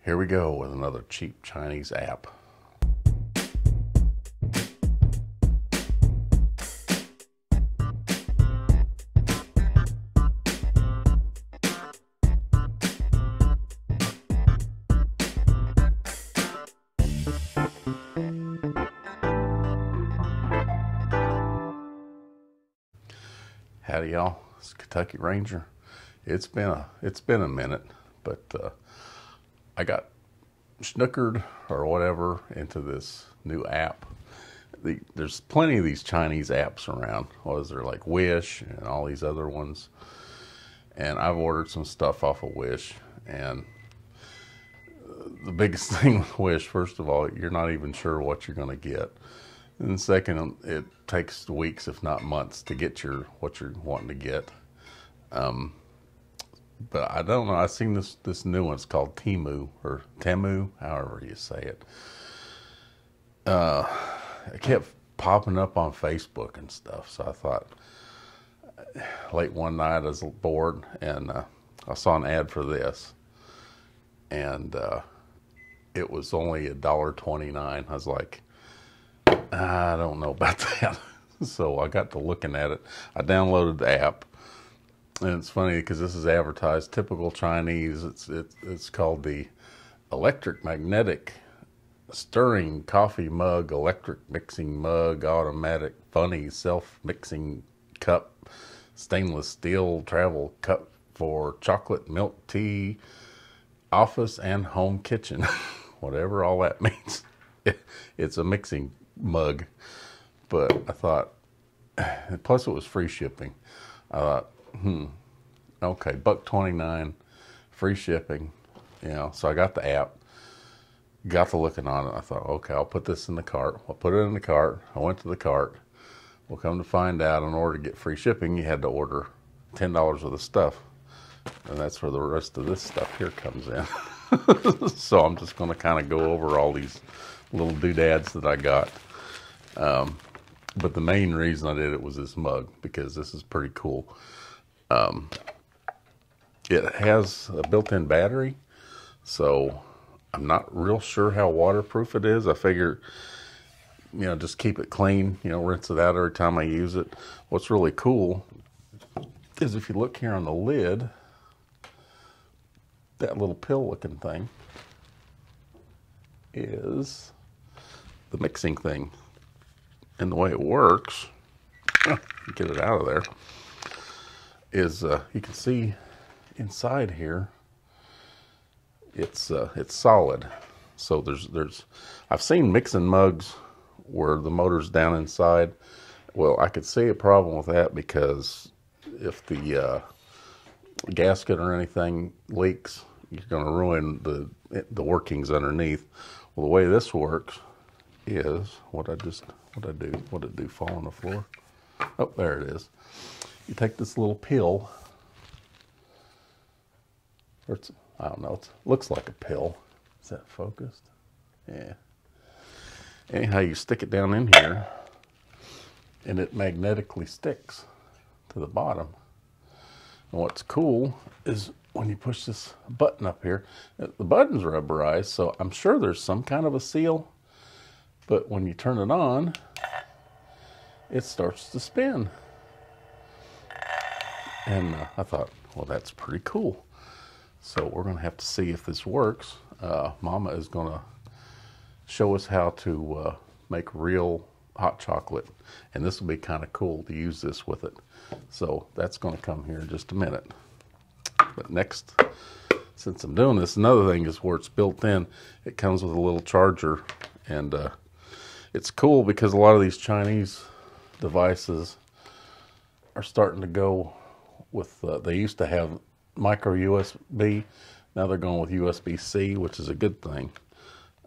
Here we go with another cheap Chinese app. Howdy y'all, it's Kentucky Ranger. It's been a minute, but I got snookered or whatever into this new app. There's plenty of these Chinese apps around. What is there, like Wish and all these other ones? And I've ordered some stuff off of Wish, and the biggest thing with Wish, first of all, you're not even sure what you're going to get. And second, it takes weeks, if not months, to get what you're wanting to get. But I don't know. I've seen this new one. It's called Temu or Temu, however you say it. It kept popping up on Facebook and stuff. So I thought, late one night I was bored, and I saw an ad for this, and it was only $1.29. I was like, I don't know about that. So I got to looking at it. I downloaded the app, and it's funny because this is advertised typical Chinese. It's called the electric magnetic stirring coffee mug, electric mixing mug, automatic funny self-mixing cup, stainless steel travel cup for chocolate milk tea, office and home kitchen, whatever all that means. It's a mixing mug. But I thought, plus it was free shipping. I thought, okay, $1.29, free shipping, so I got the app, got to looking on it. I thought, okay, I'll put this in the cart. I'll put it in the cart. I went to the cart. Well, come to find out, in order to get free shipping, you had to order $10 worth of stuff. And that's where the rest of this stuff here comes in. So I'm just going to kind of go over all these little doodads that I got. But the main reason I did it was this mug, because this is pretty cool. It has a built-in battery, so I'm not real sure how waterproof it is. I figure, just keep it clean, rinse it out every time I use it. What's really cool is if you look here on the lid, that little pill-looking thing is the mixing thing. And the way it works, get it out of there, is you can see inside here, it's solid. So I've seen mixing mugs where the motor's down inside. Well, I could see a problem with that, because if the gasket or anything leaks, you're going to ruin the workings underneath. Well, the way this works is what did it do? Fall on the floor? Oh, there it is. You take this little pill, or I don't know, it looks like a pill. Is that focused? Yeah. Anyhow, you stick it down in here, and it magnetically sticks to the bottom. And what's cool is when you push this button up here, the button's rubberized, so I'm sure there's some kind of a seal. But when you turn it on, it starts to spin. And I thought, well, that's pretty cool. So we're going to have to see if this works. Mama is going to show us how to make real hot chocolate. And this will be kind of cool to use this with it. So that's going to come here in just a minute. But next, since I'm doing this, another thing is where it's built in. It comes with a little charger, and it's cool because a lot of these Chinese devices are starting to go with, they used to have micro USB, now they're going with USB-C, which is a good thing.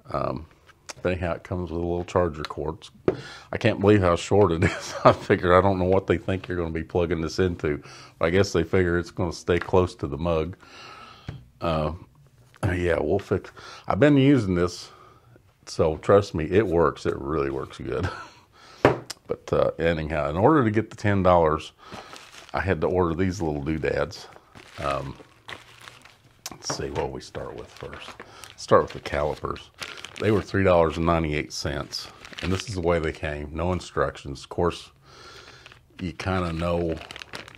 But anyhow, it comes with a little charger cord. I can't believe how short it is. I figure, I don't know what they think you're going to be plugging this into. I guess they figure it's going to stay close to the mug. Yeah, we'll fix. I've been using this, so trust me, it works. It really works good. But anyhow, in order to get the $10, I had to order these little doodads. let's see what we start with first. Start with the calipers. They were $3.98, and this is the way they came. No instructions. Of course, you kind of know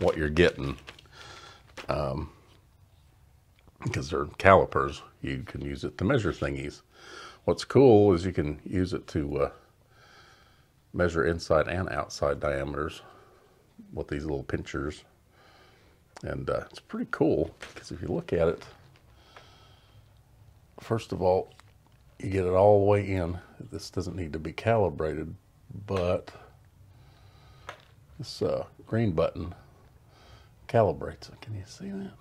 what you're getting because they're calipers. You can use it to measure thingies. What's cool is you can use it to measure inside and outside diameters with these little pinchers. And it's pretty cool because if you look at it, first of all, you get it all the way in. This doesn't need to be calibrated, but this green button calibrates it. Can you see that?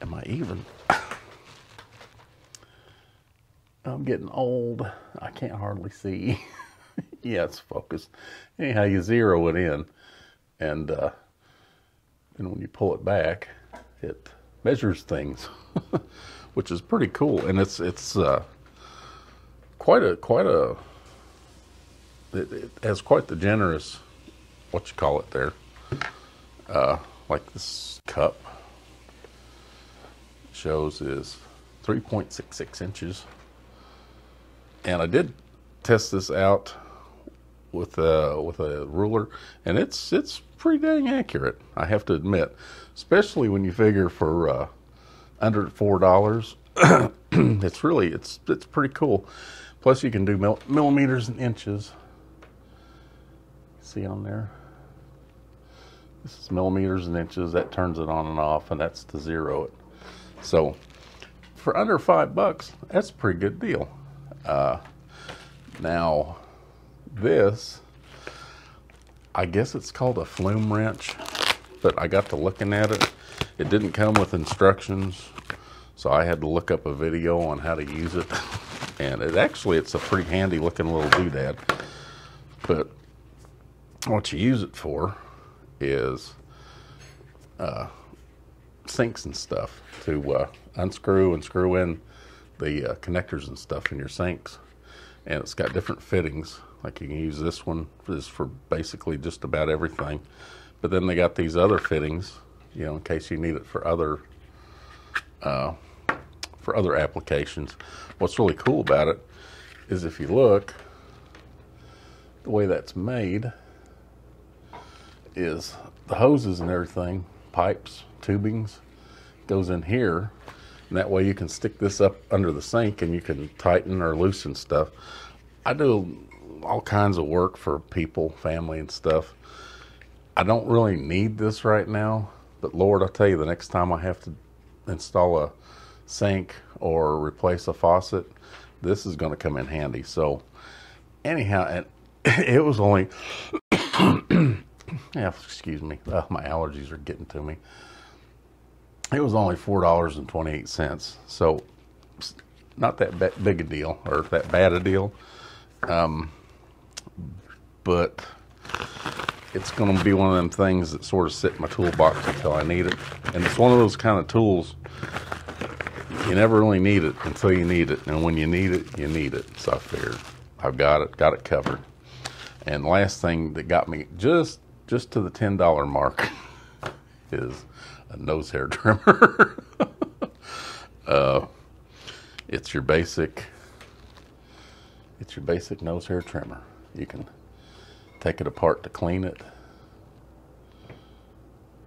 Am I even? I'm getting old. I can't hardly see. Yeah, it's focused. Anyhow, you zero it in, and when you pull it back, it measures things, which is pretty cool. And it's quite a. It has quite the generous, what you call it there, like this cup shows is 3.66 inches. And I did test this out with a ruler, and it's pretty dang accurate, I have to admit, especially when you figure for under $4. it's pretty cool. Plus you can do millimeters and inches. See on there? This is millimeters and inches. That turns it on and off, and that's to zero it. So for under $5, that's a pretty good deal. Now this, I guess it's called a flume wrench, but I got to looking at it. It didn't come with instructions, so I had to look up a video on how to use it. And it's a pretty handy looking little doodad. But what you use it for is sinks and stuff, to unscrew and screw in the connectors and stuff in your sinks. And it's got different fittings. Like you can use this one for basically just about everything. But then they got these other fittings, you know, in case you need it for other applications. What's really cool about it is if you look, the way that's made is the hoses and everything, pipes, tubings, goes in here. And that way you can stick this up under the sink and you can tighten or loosen stuff. I do all kinds of work for people, family and stuff. I don't really need this right now, but Lord, I'll tell you, the next time I have to install a sink or replace a faucet, this is going to come in handy. So anyhow, and it was only, yeah, excuse me, my allergies are getting to me. It was only $4.28, so not that big a deal, or that bad a deal. But it's going to be one of them things that sort of sit in my toolbox until I need it. And it's one of those kind of tools, you never really need it until you need it. And when you need it, you need it. So I figured I've got it covered. And the last thing that got me just to the $10 mark is a nose hair trimmer. It's your basic nose hair trimmer. You can take it apart to clean it.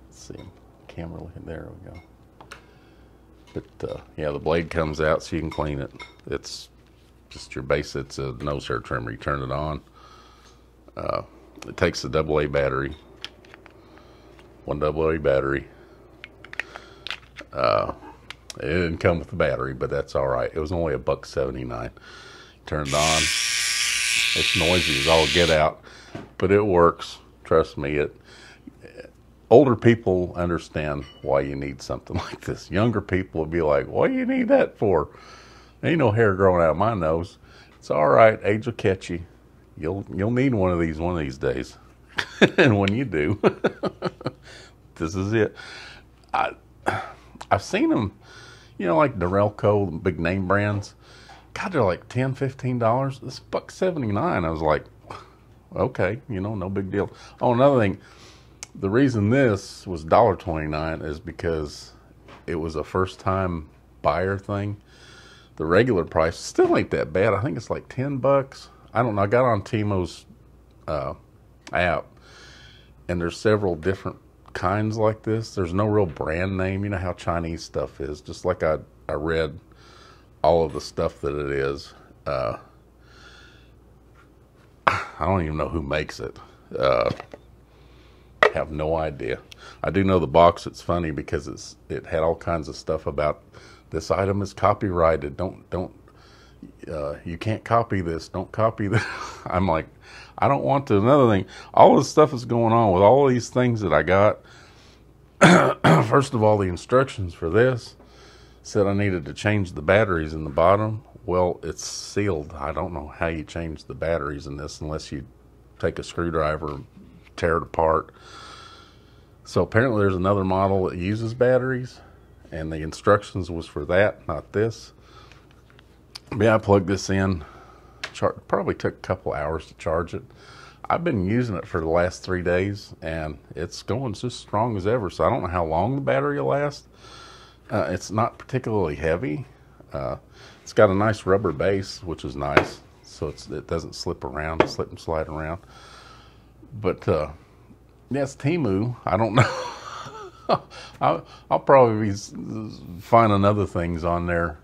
Let's see, camera looking, there we go. But yeah, the blade comes out so you can clean it. It's just your base. It's a nose hair trimmer. You turn it on. It takes a AA battery. One AA battery. It didn't come with the battery, but that's all right. It was only $1.79. Turned on. It's noisy as all get out, but it works. Trust me. Older people understand why you need something like this. Younger people will be like, "What do you need that for? Ain't no hair growing out of my nose." It's all right. Age will catch you. You'll need one of these days. And when you do, this is it. I've seen them, you know, like Norelco, big name brands. God, they're like $10, $15. This $1.79. I was like, okay, you know, no big deal. Oh, another thing, the reason this was $1.29 is because it was a first time buyer thing. The regular price still ain't that bad. I think it's like $10. I don't know. I got on Temu's app, and there's several different kinds like this. There's no real brand name. You know how Chinese stuff is. Just like I read all of the stuff that it is. I don't even know who makes it. Have no idea. I do know the box. It's funny because it had all kinds of stuff about this item is copyrighted. Don't you can't copy this. Don't copy this. I'm like, I don't want to. Another thing, all this stuff is going on with all these things that I got. First of all, the instructions for this said I needed to change the batteries in the bottom. Well, it's sealed. I don't know how you change the batteries in this unless you take a screwdriver and tear it apart. So apparently there's another model that uses batteries, and the instructions was for that, not this. But yeah, I plugged this in. Probably took a couple hours to charge it. I've been using it for the last 3 days, and it's going just strong as ever. So I don't know how long the battery will last. It's not particularly heavy. It's got a nice rubber base, which is nice, so it doesn't slip and slide around. But yeah, it's Temu. I don't know. I'll probably be finding other things on there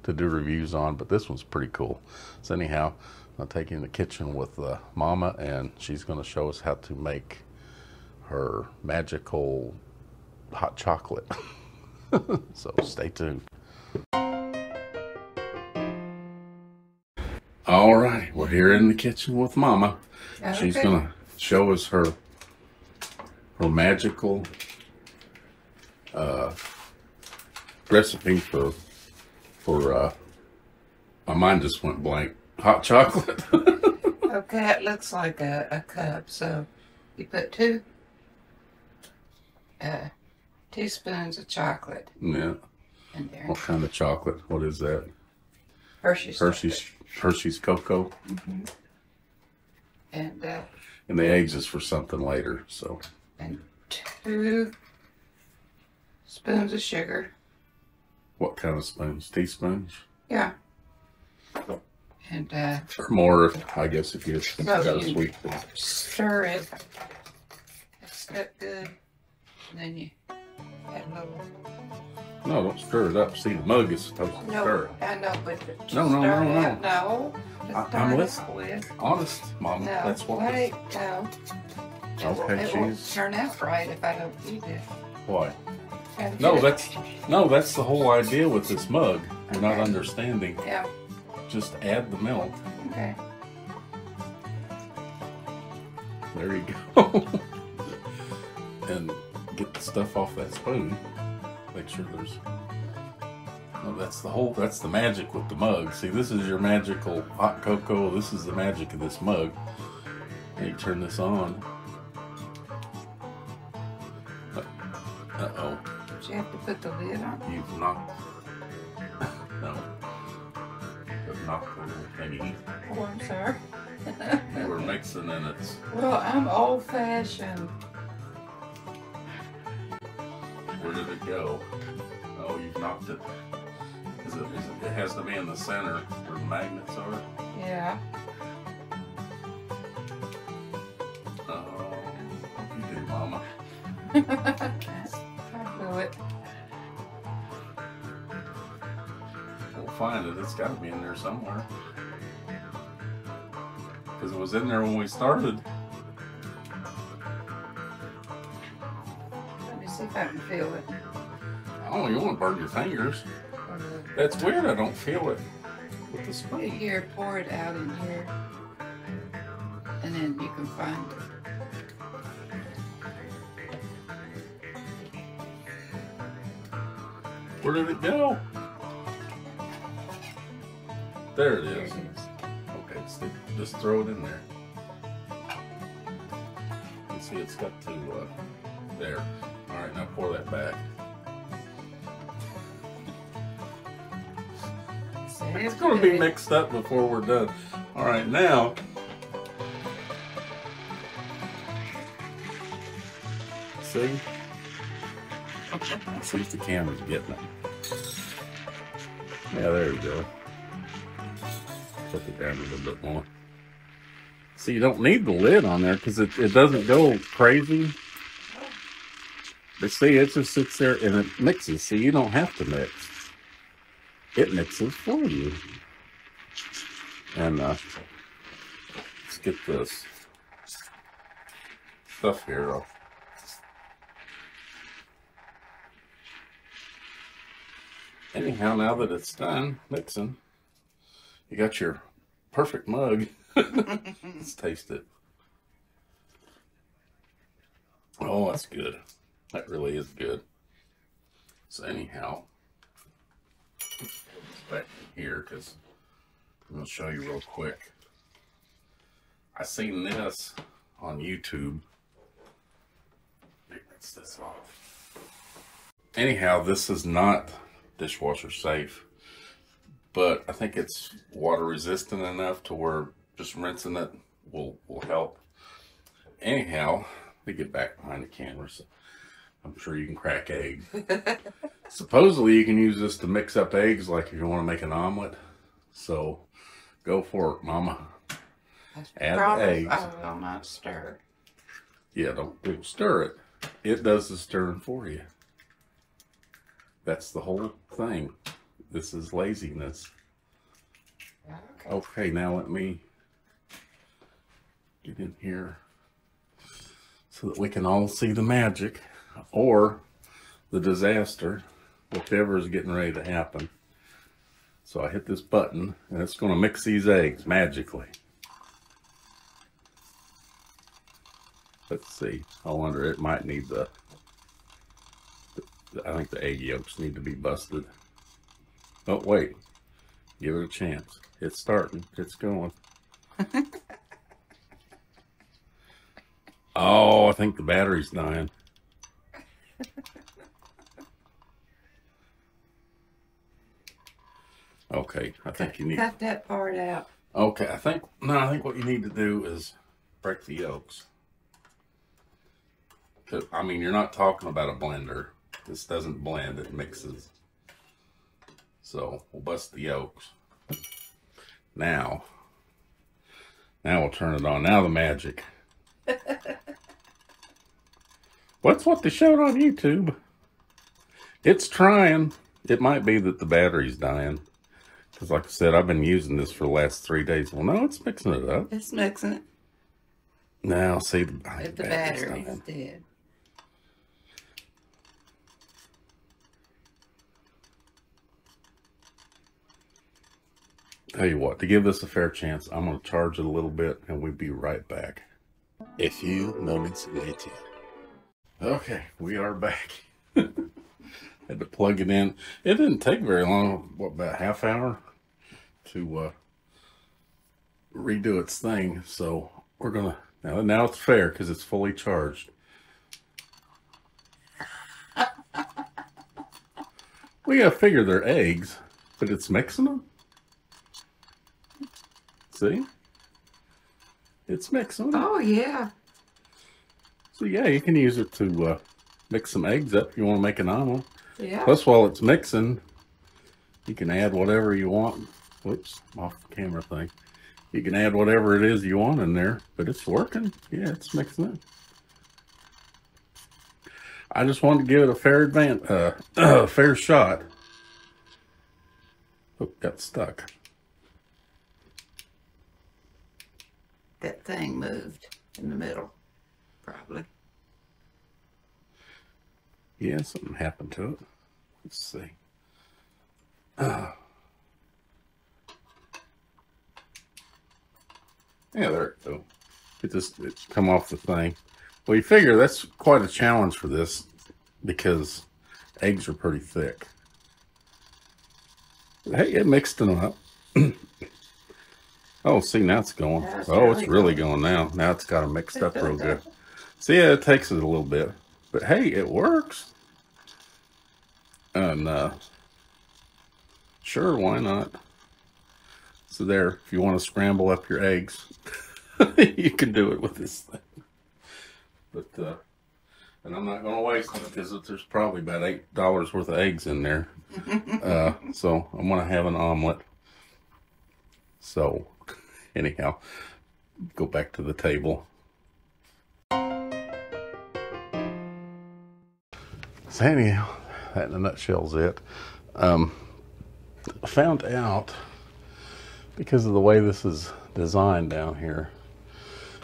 to do reviews on, but this one's pretty cool. So anyhow, I'll take you in the kitchen with Mama, and she's going to show us how to make her magical hot chocolate. So stay tuned. All right, we're here in the kitchen with Mama. Okay. She's going to show us her magical recipe for my mind just went blank. Hot chocolate. Okay, it looks like a cup. So you put two teaspoons of chocolate. Yeah. In there. What kind of chocolate? What is that? Hershey's cocoa. Mm-hmm. And the eggs is for something later. So. And 2 spoons of sugar. What kind of spoons? Teaspoons? Yeah. And or more, I guess, if you got a sweet thing. Stir it. It's good. And then you add a little. No, don't stir it up. See, the mug is supposed to stir it. I know, but no. No. I'm listening. Honest, Mama. No, that's what. Wait, no. Okay, it won't turn out right if I don't eat it. Why? No, that's the whole idea with this mug. You're not understanding. Yeah. Just add the milk. Okay. There you go. And get the stuff off that spoon. Make sure there's. No, that's the magic with the mug. See, this is your magical hot cocoa. This is the magic of this mug. And you turn this on. Uh-oh. Did you have to put the lid on? You've knocked. No. You've knocked the little thingy. Oh, I'm sorry. You were mixing and it's. Well, I'm old-fashioned. Where did it go? Oh, you've knocked it. It has to be in the center where the magnets are. Yeah. Oh, what you do, Mama? I'll do it. We'll find it. It's got to be in there somewhere. Because it was in there when we started. Let me see if I can feel it. Oh, you want to burn your fingers. That's weird. I don't feel it with the spoon. Here, pour it out in here. And then you can find it. Where did it go? There it is. There it is. Okay, so just throw it in there. You see it's got to, there. All right, now pour that back. It's going to be mixed up before we're done. All right, now. See? Let's see if the camera's getting it. Yeah, there we go. Put it down a little bit more. See, you don't need the lid on there because it doesn't go crazy. But see, it just sits there and it mixes. See, you don't have to mix. It mixes for you. And let's get this stuff here off. Anyhow, now that it's done mixing, you got your perfect mug. Let's taste it. Oh, that's good. That really is good. So anyhow, back here because I'm going to show you real quick. I seen this on YouTube. Rinse this off. Anyhow, this is not dishwasher safe, but I think it's water resistant enough to where just rinsing it will help. Anyhow, let me get back behind the camera so I'm sure you can crack eggs. Supposedly you can use this to mix up eggs, like if you want to make an omelet. So go for it, mama. Add the eggs. I will not stir. Yeah, don't stir it. It does the stirring for you. That's the whole thing. This is laziness. Okay, now let me get in here so that we can all see the magic or the disaster, whichever is getting ready to happen. So I hit this button and it's going to mix these eggs magically. Let's see. I wonder, it might need I think the egg yolks need to be busted. Oh, wait. Give it a chance. It's starting. It's going. Oh, I think the battery's dying. Okay, I think you need... Cut that part out. Okay, I think what you need to do is break the yolks. I mean, you're not talking about a blender. This doesn't blend, it mixes. So we'll bust the yolks. Now we'll turn it on. Now the magic. What's what they showed on YouTube? It's trying. It might be that the battery's dying. Because like I said, I've been using this for the last 3 days. Well, no, it's mixing it up. It's mixing it. Now, see, The battery's dead. Tell you what, to give this a fair chance, I'm going to charge it a little bit and we'll be right back. A few moments later. Okay, we are back. Had to plug it in. It didn't take very long, what, about a half hour to redo its thing. So we're going to, now it's fair because it's fully charged. We got to figure they're eggs, but it's mixing them. See? It's mixing. Oh, yeah. So, yeah, you can use it to mix some eggs up if you want to make an omelet. Yeah. Plus, while it's mixing, you can add whatever you want. Whoops, off the camera thing. You can add whatever it is you want in there, but it's working. Yeah, it's mixing it. I just wanted to give it a fair shot. Oh, got stuck. That thing moved in the middle, probably. Yeah, something happened to it. Let's see. Yeah, there it goes. It's come off the thing. Well, you figure that's quite a challenge for this because eggs are pretty thick. Hey, it mixed them up. Oh, see, now it's going. Oh, it's really going now. Now it's got them mixed up real good. See, yeah, it takes it a little bit. But hey, it works. And sure, why not? So there, if you want to scramble up your eggs, you can do it with this thing. But And I'm not going to waste it because there's probably about $8 worth of eggs in there. So I'm going to have an omelet. So anyhow, go back to the table. So anyhow, that in a nutshell's it. I found out, because of the way this is designed down here,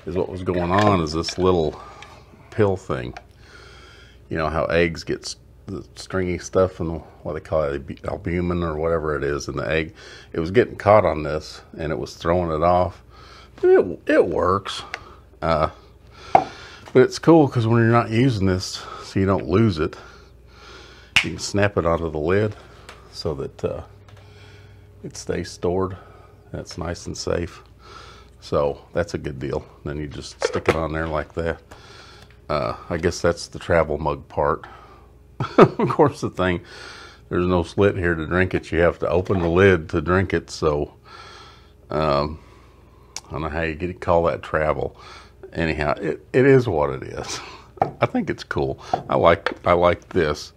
is what was going on is this little pill thing. You know how eggs get the stringy stuff and what they call it, albumin or whatever it is in the egg. It was getting caught on this and it was throwing it off. It works. But it's cool because when you're not using this, so you don't lose it, you can snap it onto the lid so that it stays stored. That's nice and safe. So that's a good deal. Then you just stick it on there like that. I guess that's the travel mug part. Of course, the thing, there's no slit here to drink it. You have to open the lid to drink it. So I don't know how you call that travel. Anyhow, it is what it is. I think it's cool. I like this.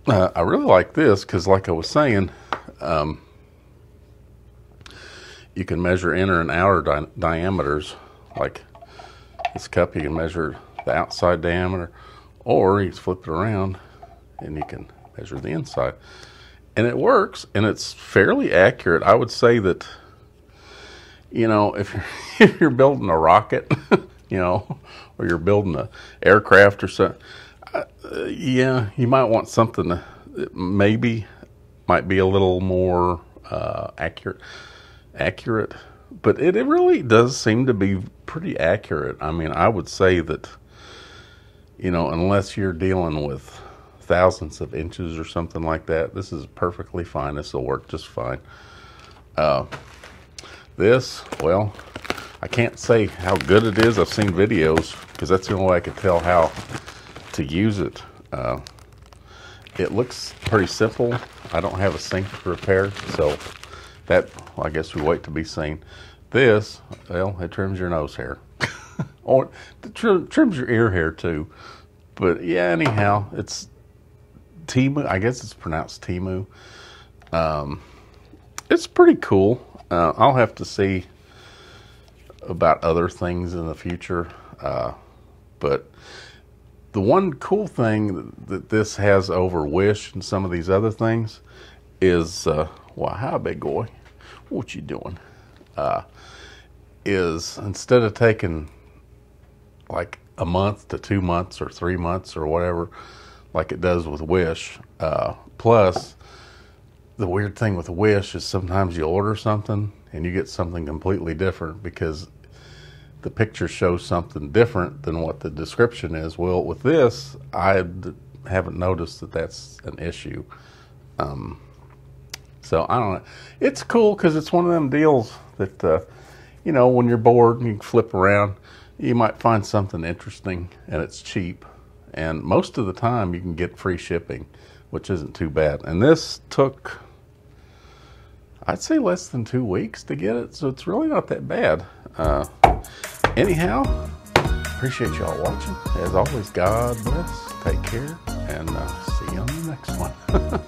I really like this because, like I was saying, you can measure inner and outer diameters. Like this cup, you can measure the outside diameter, or you can flip it around and you can measure the inside. And it works, and it's fairly accurate. I would say that, you know, if you're building a rocket, you know, or you're building an aircraft or something, yeah, you might want something that maybe might be a little more accurate, but it really does seem to be pretty accurate. I mean, I would say that, you know, unless you're dealing with thousands of inches or something like that, this is perfectly fine. This will work just fine. This, well, I can't say how good it is. I've seen videos because that's the only way I could tell how to use it. It looks pretty simple. I don't have a sink to repair, so that, well, I guess we wait to be seen. This, well, it trims your nose hair. Or it trims your ear hair too. But yeah, anyhow, it's Temu. I guess it's pronounced Temu. It's pretty cool. I'll have to see about other things in the future. But the one cool thing that this has over Wish and some of these other things is, well, hi, big boy. What you doing? Is instead of taking like a month to 2 months or 3 months or whatever, like it does with Wish. Plus, the weird thing with Wish is sometimes you order something and you get something completely different because the picture shows something different than what the description is. Well, with this, I haven't noticed that that's an issue. So I don't know. It's cool because it's one of them deals that, you know, when you're bored and you flip around, you might find something interesting and it's cheap. And most of the time you can get free shipping, which isn't too bad. And this took, I'd say, less than 2 weeks to get it. So it's really not that bad. Anyhow, appreciate y'all watching. As always, God bless. Take care. And see you on the next one.